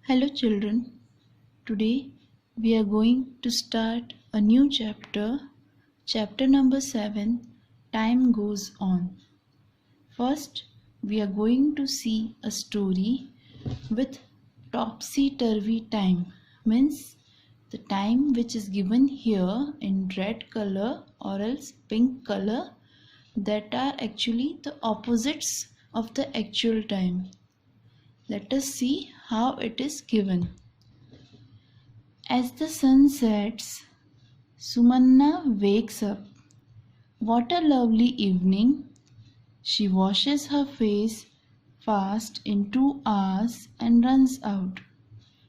Hello children, today we are going to start a new chapter number 7, Time Goes On. First, we are going to see a story with topsy-turvy time, means the time which is given here in red color or else pink color, that are actually the opposites of the actual time. Let us see how it is given. As the sun sets, Sumanna wakes up. What a lovely evening! She washes her face fast in 2 hours and runs out.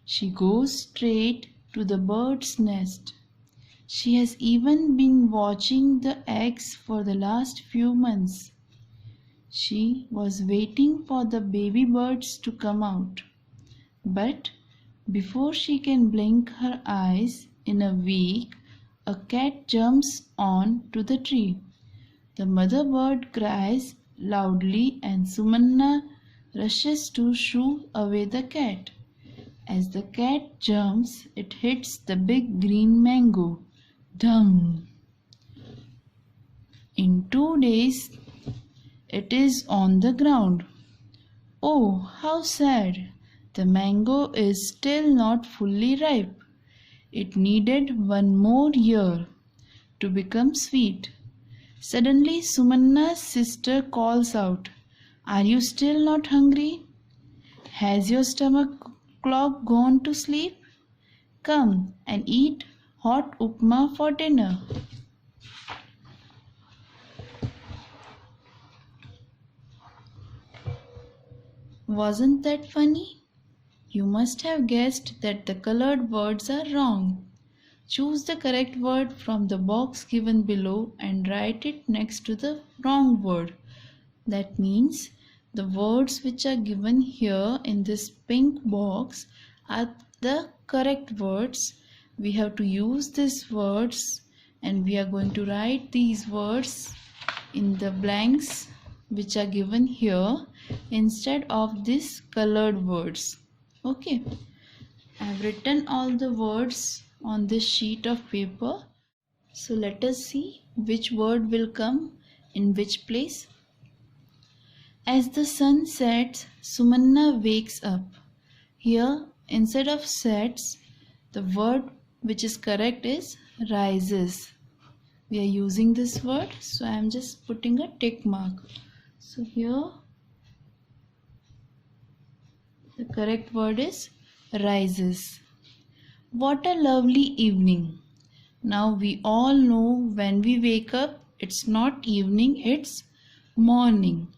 She goes straight to the bird's nest. She has even been watching the eggs for the last few months. She was waiting for the baby birds to come out. But before she can blink her eyes in a week, a cat jumps on to the tree. The mother bird cries loudly and Sumanna rushes to shoo away the cat. As the cat jumps, it hits the big green mango. Dum! In 2 days, it is on the ground. Oh, how sad! The mango is still not fully ripe. It needed 1 more year to become sweet. Suddenly, Sumanna's sister calls out, "Are you still not hungry? Has your stomach clock gone to sleep? Come and eat hot upma for dinner." Wasn't that funny? You must have guessed that the colored words are wrong. Choose the correct word from the box given below and write it next to the wrong word. That means the words which are given here in this pink box are the correct words. We have to use these words and we are going to write these words in the blanks which are given here instead of these colored words. Okay, I have written all the words on this sheet of paper. So let us see which word will come in which place. As the sun sets, Sumanna wakes up. Here, instead of sets, the word which is correct is rises. We are using this word, so I am just putting a tick mark. So here, the correct word is rises. What a lovely evening. Now we all know when we wake up, it's not evening, it's morning.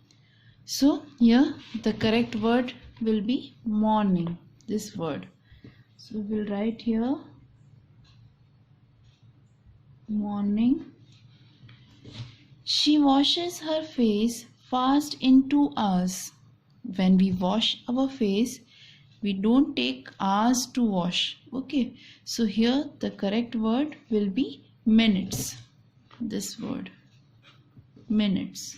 So here the correct word will be morning, this word. So we'll write here morning. She washes her face fast in 2 hours. When we wash our face, we don't take hours to wash. Okay, so here the correct word will be minutes. This word, minutes.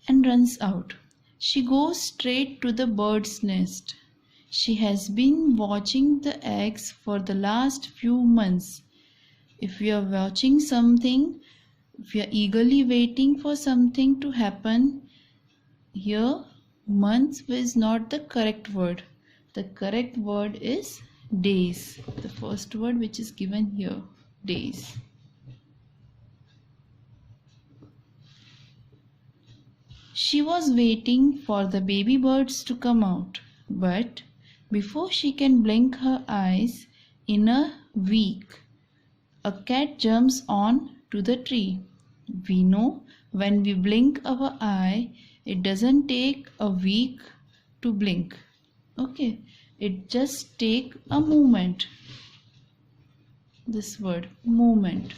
And runs out. She goes straight to the bird's nest. She has been watching the eggs for the last few months. If we are watching something, if we are eagerly waiting for something to happen, here months is not the correct word. The correct word is days. The first word which is given here, days. She was waiting for the baby birds to come out, but before she can blink her eyes in a week, a cat jumps on to the tree. We know when we blink our eye, it doesn't take a week to blink. Okay, it just take a moment. This word, moment.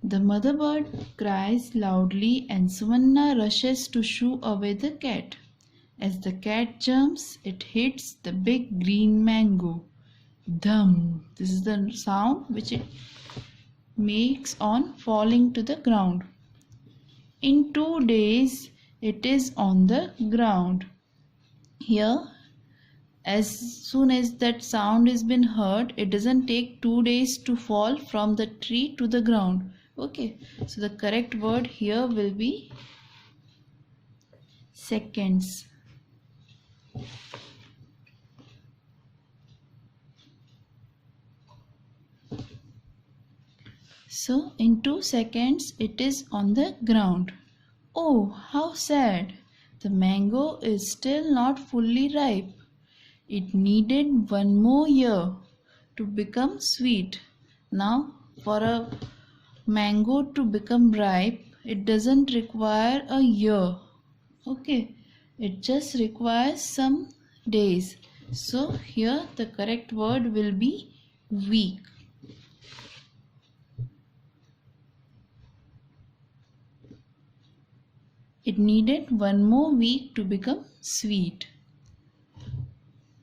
The mother bird cries loudly and Sumanna rushes to shoo away the cat. As the cat jumps, it hits the big green mango. Dhum. This is the sound which it makes on falling to the ground. In 2 days it is on the ground. Here, as soon as that sound has been heard, it doesn't take 2 days to fall from the tree to the ground. Okay, so the correct word here will be seconds. So in 2 seconds it is on the ground. Oh, how sad! The mango is still not fully ripe. It needed 1 more year to become sweet. Now, for a mango to become ripe, it doesn't require a year. Okay, it just requires some days. So here the correct word will be week. It needed 1 more week to become sweet.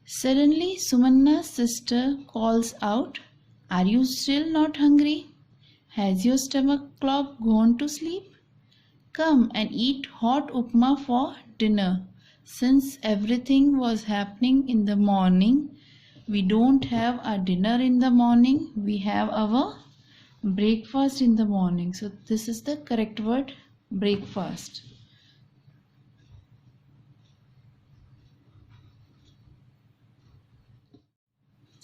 Suddenly, Sumanna's sister calls out, "Are you still not hungry? Has your stomach clock gone to sleep? Come and eat hot upma for dinner. Since everything was happening in the morning, we don't have our dinner in the morning, we have our breakfast in the morning." So this is the correct word, breakfast.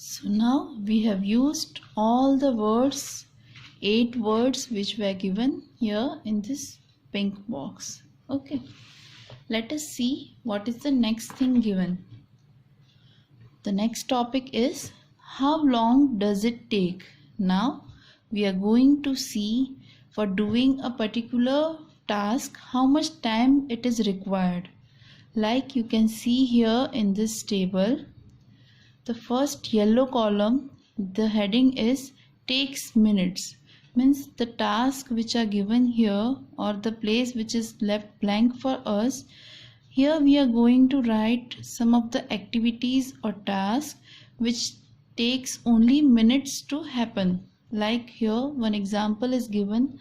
So now we have used all the words, 8 words which were given here in this pink box. Okay, let us see what is the next thing given. The next topic is how long does it take? Now we are going to see for doing a particular task how much time it is required. Like you can see here in this table, the first yellow column, the heading is takes minutes. Means the task which are given here or the place which is left blank for us. Here we are going to write some of the activities or tasks which takes only minutes to happen. Like here one example is given,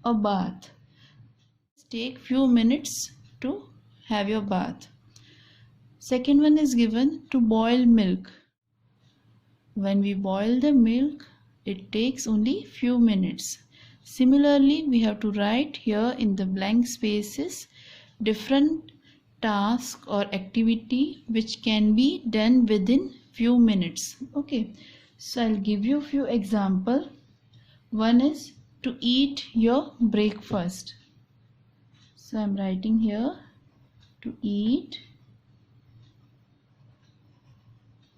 a bath. Take few minutes to have your bath. Second one is given, to boil milk. When we boil the milk, it takes only few minutes. Similarly, we have to write here in the blank spaces different task or activity which can be done within few minutes. Okay, so I'll give you few example. One is to eat your breakfast. So I'm writing here to eat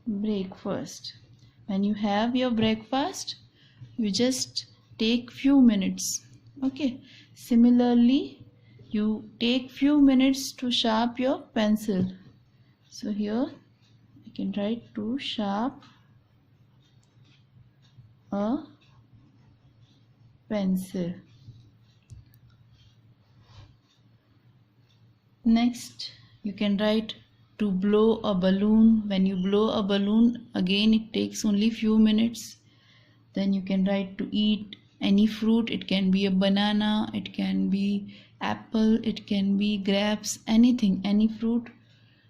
breakfast. When you have your breakfast, you just take few minutes. Okay, similarly you take few minutes to sharp your pencil. So here I can write to sharp a pencil. Next you can write to blow a balloon. When you blow a balloon, again it takes only few minutes. Then you can write to eat any fruit. It can be a banana, it can be apple, it can be grapes, anything, any fruit.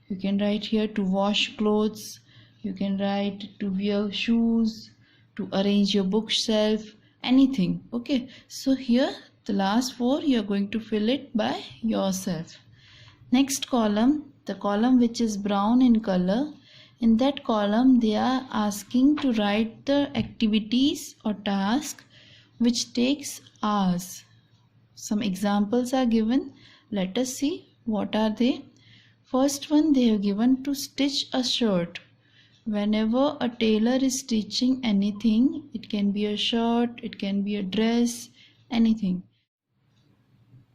You can write here to wash clothes. You can write to wear shoes, to arrange your bookshelf, anything. Okay, so here the last 4 you are going to fill it by yourself. Next column, the column which is brown in color, in that column they are asking to write the activities or task which takes hours. Some examples are given. Let us see what are they. First one, they have given to stitch a shirt. Whenever a tailor is stitching anything, it can be a shirt, it can be a dress, anything.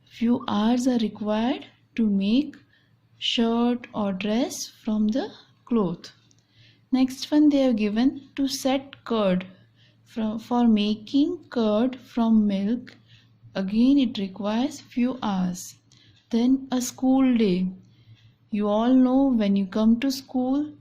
Few hours are required to make shirt or dress from the cloth. Next one, they have given to set curd. For making curd from milk, again it requires few hours. Then a school day. You all know when you come to school,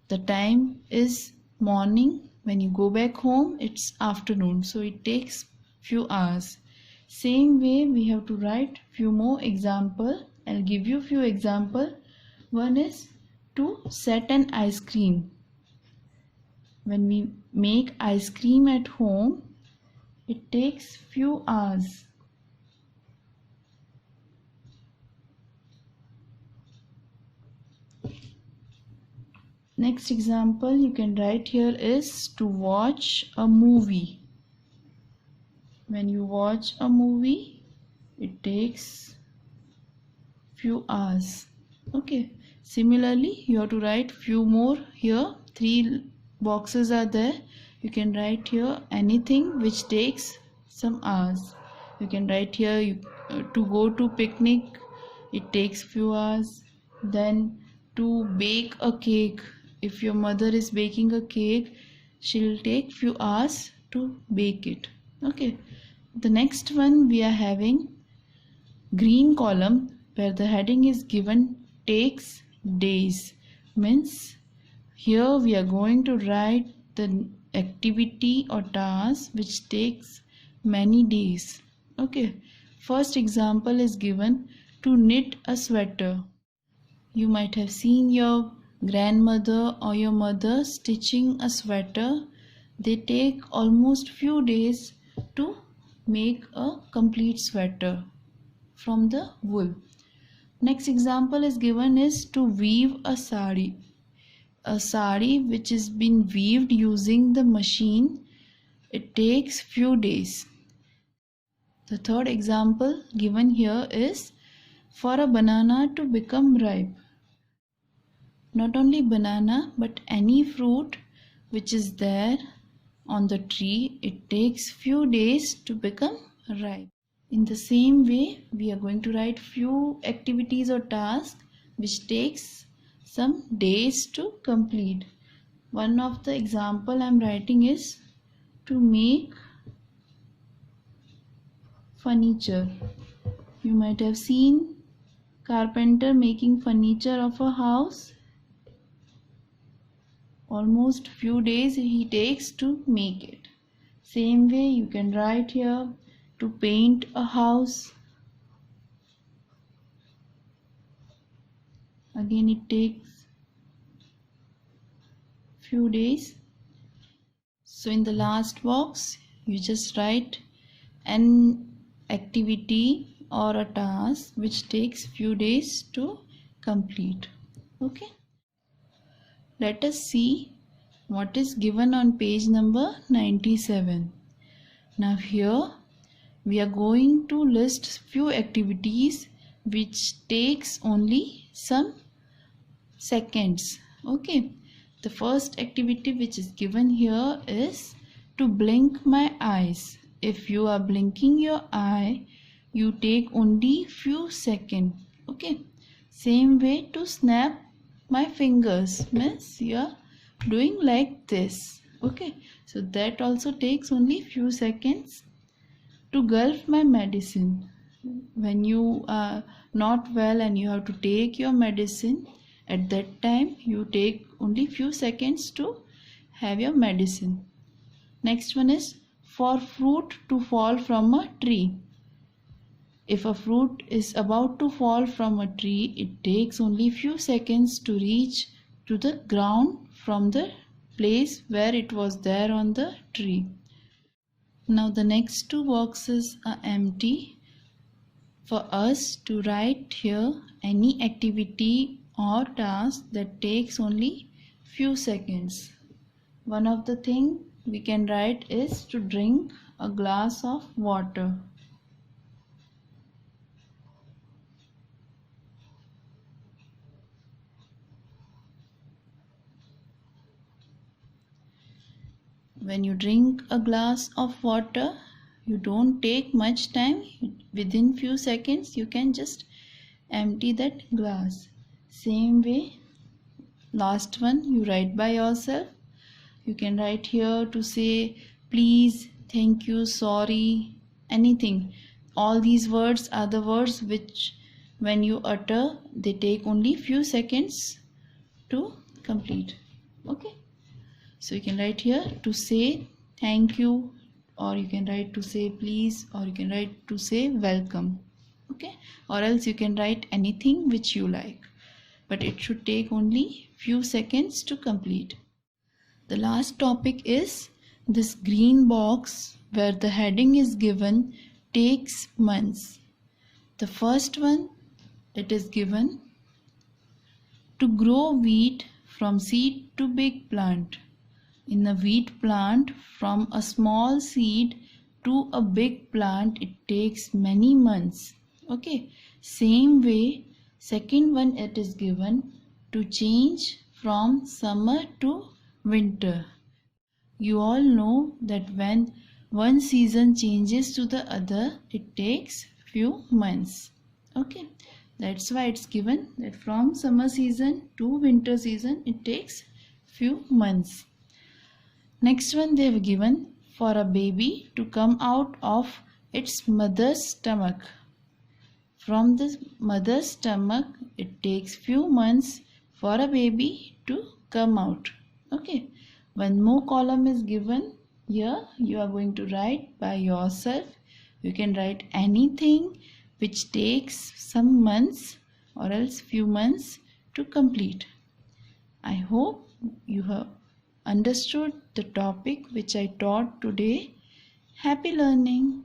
the time is morning. When you go back home, it's afternoon, so it takes few hours. Same way we have to write few more example. I'll give you few example. One is to set an ice cream. When we make ice cream at home, it takes few hours. Next example you can write here is to watch a movie. When you watch a movie, it takes few hours. Okay. Similarly, you have to write few more here. 3 boxes are there. You can write here anything which takes some hours. You can write here to go to picnic, it takes few hours. Then to bake a cake, if your mother is baking a cake, she'll take few hours to bake it. Okay. The next one we are having green column where the heading is given takes days. Means here we are going to write the activity or task which takes many days. Okay. First example is given to knit a sweater. You might have seen your grandmother or your mother stitching a sweater. They take almost few days to make a complete sweater from the wool. Next example is given is to weave a sari. A sari which is been weaved using the machine, it takes few days. The third example given here is for a banana to become ripe. Not only banana but any fruit which is there on the tree, it takes few days to become ripe. In the same way, we are going to write few activities or tasks which takes some days to complete. One of the example I am writing is to make furniture. You might have seen carpenter making furniture of a house. Almost few days he takes to make it. Same way you can write here to paint a house. Again it takes few days. So in the last box you just write an activity or a task which takes few days to complete. Okay. Let us see what is given on page number 97. Now here we are going to list few activities which takes only some seconds. Okay. The first activity which is given here is to blink my eyes. If you are blinking your eye, you take only few seconds. Okay. Same way to snap my fingers, means you are doing like this. Okay. So that also takes only few seconds. To gulp my medicine. When you are not well and you have to take your medicine, at that time you take only few seconds to have your medicine. Next one is for fruit to fall from a tree. If a fruit is about to fall from a tree, it takes only few seconds to reach to the ground from the place where it was there on the tree. Now the next 2 boxes are empty for us to write here any activity or task that takes only few seconds. One of the thing we can write is to drink a glass of water. When you drink a glass of water, you don't take much time. Within few seconds you can just empty that glass. Same way, last one you write by yourself. You can write here to say please, thank you, sorry, anything. All these words are the words which when you utter they take only few seconds to complete. Okay. So you can write here to say thank you, or you can write to say please, or you can write to say welcome. Okay, or else you can write anything which you like, but it should take only few seconds to complete. The last topic is this green box where the heading is given takes months. The first one, it is given to grow wheat from seed to big plant. In a wheat plant, from a small seed to a big plant, it takes many months. Okay, same way, second one, it is given to change from summer to winter. You all know that when one season changes to the other, it takes few months. Okay, that's why it's given that from summer season to winter season, it takes few months. Next one, they have given for a baby to come out of its mother's stomach. From the mother's stomach, it takes few months for a baby to come out. Okay, one more column is given. Here you are going to write by yourself. You can write anything which takes some months or else few months to complete. I hope you have understood the topic which I taught today. Happy learning!